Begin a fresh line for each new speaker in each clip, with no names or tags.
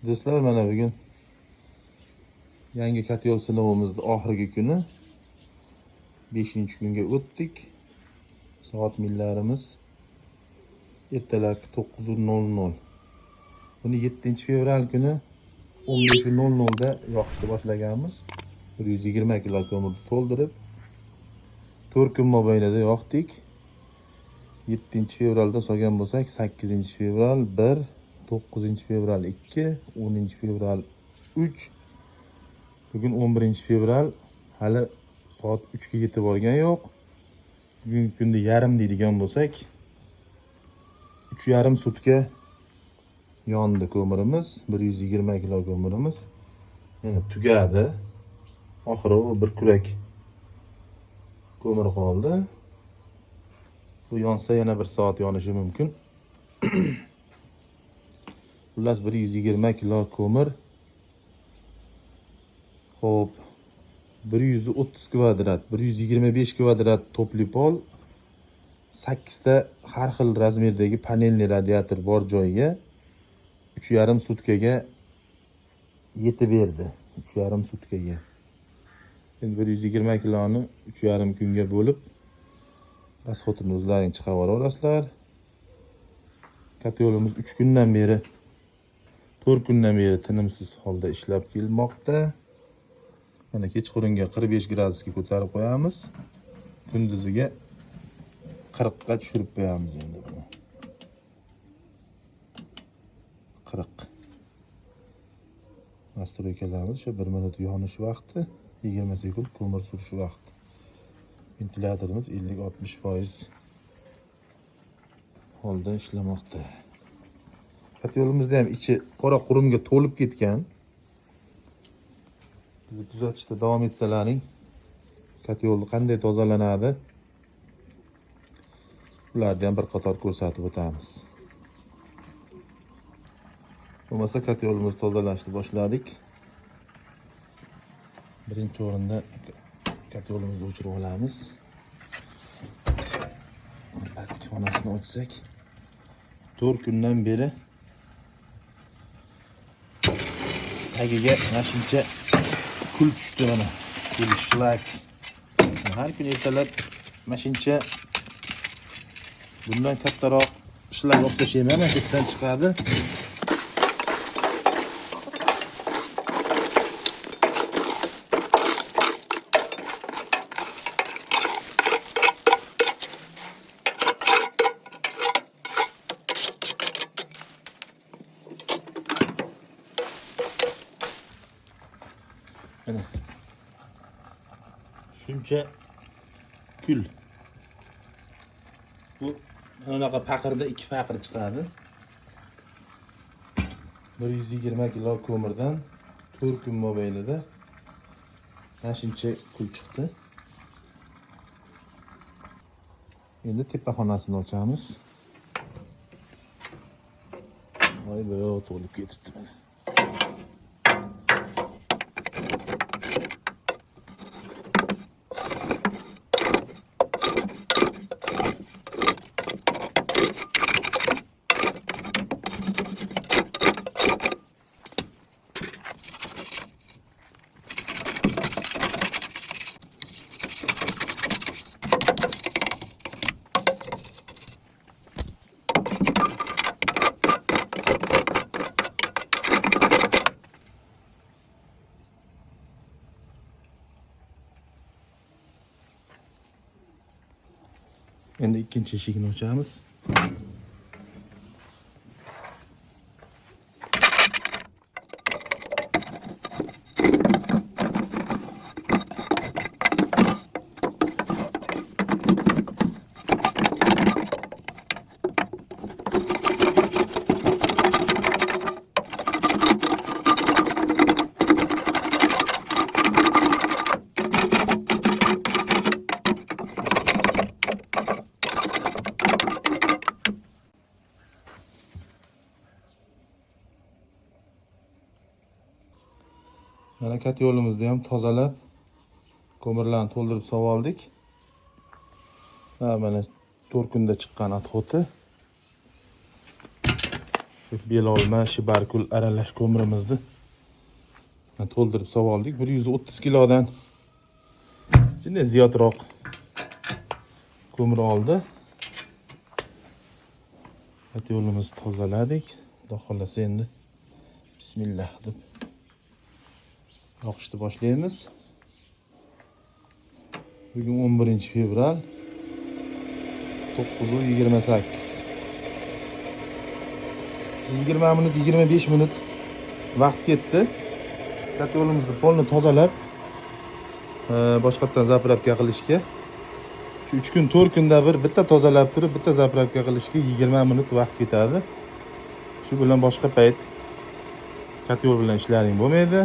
Do'stlar, mana bugun yangi katyol sinovimizning oxirgi kuni. 5-kunga o'tdik. Soat millarimiz ertalabki 9:00. Buni 7-fevral kuni 15:00 da yoqishni boshlaganmiz. 120 kilo ko'mirni to'ldirib 4 kun mobaynida yoqdik. 7-fevralda solgan bo'lsak, 8-fevral 1, 9-fevral 2, 10-fevral 3, bugun 11-fevral, hali soat 3 ga yetib borgan yo'q. Bugungi kunda yarim deydigan bo'lsak, 3,5 sutka yondi ko'mirimiz, 120 kilo ko'mirimiz. Yana tugadi. Oxiri bir kurak ko'mir qoldi. Bu yonsa yana 1 soat yonishi mumkin. Xullas 120 kilo ko'mir. Xo'p, 130 kvadrat, 125 kvadrat topli pol, 8 ta har xil razmerdagi panelli radiator bor joyga 3,5 sutkaga yetib berdi. 3,5 sutkaga. Endi 120 kiloni 3,5 kunga bo'lib rasxotini o'zlaring chiqarib olasizlar. Katyolimiz 3 kundan beri, 4 kundan beri tinimsiz holda ishlab kelmoqda. Mana kechqurunga 45 gradusga ko'tarib qo'yamiz. Kunduziga 40 ga tushirib qo'yamiz endi buni. 40. Nastroykalarimiz shu 1 minut yonish vaqti, 20 sekund ko'mir surish vaqti. Ventilyatorimiz 50-60% holda ishlamoqda. Katyolimizda ham ichi qora qurumga to'lib ketgan. Bizni kuzatishda davom etsalaring, katyolni qanday tozalanadi, ularni ham bir qator ko'rsatib o'tamiz. Bo'lmasa katyolimizni tozalashni boshladik. Birinchi o'rinda katyolimizni o'chirib olamiz. Plastik xonasini ochsak, 4 kundan beri tagiga mashincha kul tushdi mana. Kul shlak. Har kun ertalab mashincha bundan kattaroq shlak olib tashlayman, ketdan chiqadi. Mana shuncha kul. Bu bunaqa paqirda 2 paqir chiqadi. 120 kilo ko'mirdan 4 kun mobaynida shuncha kul chiqdi. Endi tepa xonasini ochamiz. Voy boyo to'lib ketibdi mana. Endi ikkinchi eshigini ochamiz. Mana katyolimizni ham tozalab, ko'mirlarni to'ldirib soldik. Va mana 4 kunda chiqqan atxoti. Shu belolma, shibarkul aralash ko'mirimizni to'ldirib soldik. 130 kilodan shunday ziyodroq ko'mir oldi. Yo'limizni tozaladik. Xudo xolasa endi bismillah deb yoqishni boshlaymiz. Bugun 11 fevral 9:28. 20 minut, 25 minut vaqt ketdi. Yo'limizni polni tozalab, boshqatdan zapravka qilishga. Shu 3 kun, 4 kunda bir bitta tozalab turib, bitta zapravka qilishga 20 minut vaqt ketadi. Shu bilan boshqa payt yo'l bilan ishlaring bo'lmaydi.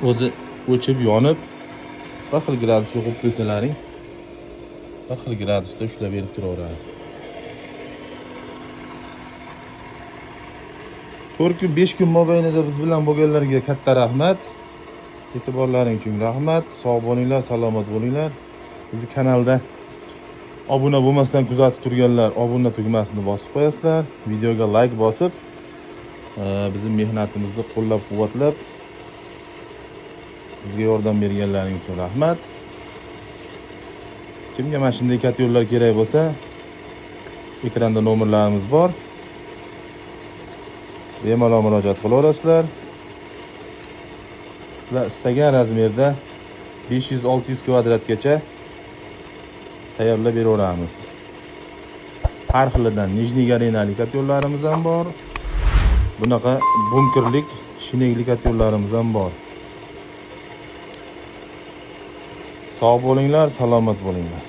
O'zi o'chib, yonib, bir xil gradusga qo'yib qo'ysalaring, bir xil gradusda ushlab berib turaveradi. 4 kun, 5 kun mobaynida biz bilan bo'lganlarga katta rahmat. E'tiborlaring uchun rahmat. Sog' bo'linglar, salomat bo'linglar. Bizni kanalda obuna bo'lmasdan kuzatib turganlar obuna tugmasini bosib qo'yasizlar. Videoga like bosib, bizning mehnatimizni qo'llab-quvvatlab bizga yordam berganlaring uchun rahmat. Kimga mana shunday katta yo'llar kerak bo'lsa, ekranda nomerlarimiz bor. Bemalol murojaat qilaverasizlar. Sizlar istagan razmerda 500-600 kvadratgacha tayyorlab beraveramiz. Har xilidan nijniy garenali yo'llarimiz ham bor. Bunaqa bunkerlik, shineglik yo'llarimiz ham bor. Sog' bo'linglar, salomat bo'linglar.